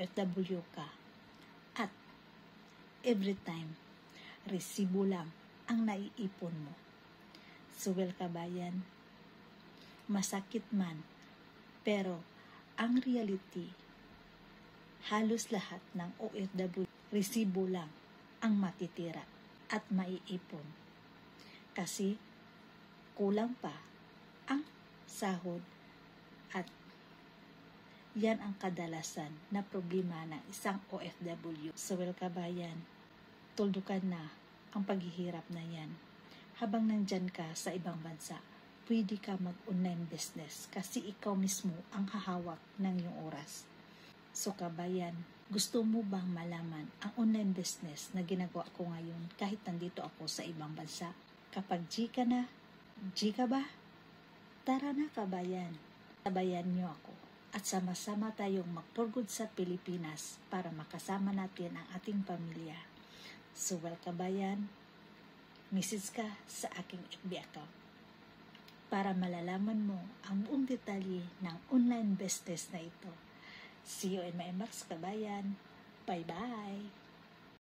OFW ka at every time resibo lang ang naiipon mo. So kabayan, masakit man, pero ang reality, halos lahat ng OFW resibo lang ang matitira at maiipon. Kasi kulang pa ang sahod at yan ang kadalasan na problema ng isang OFW. So kabayan, tuldukan na ang paghihirap na yan. Habang nandyan ka sa ibang bansa, pwede ka mag-online business kasi ikaw mismo ang hahawak ng iyong oras. So kabayan, gusto mo bang malaman ang online business na ginagawa ko ngayon kahit nandito ako sa ibang bansa? Kapag G ka na, G ka ba? Tara na kabayan, sabayan niyo ako at sama-sama tayong mag-for-good sa Pilipinas para makasama natin ang ating pamilya. So kabayan, message ka sa aking FB account para malalaman mo ang buong detalye ng online business na ito. See you in my inbox kabayan. Bye-bye!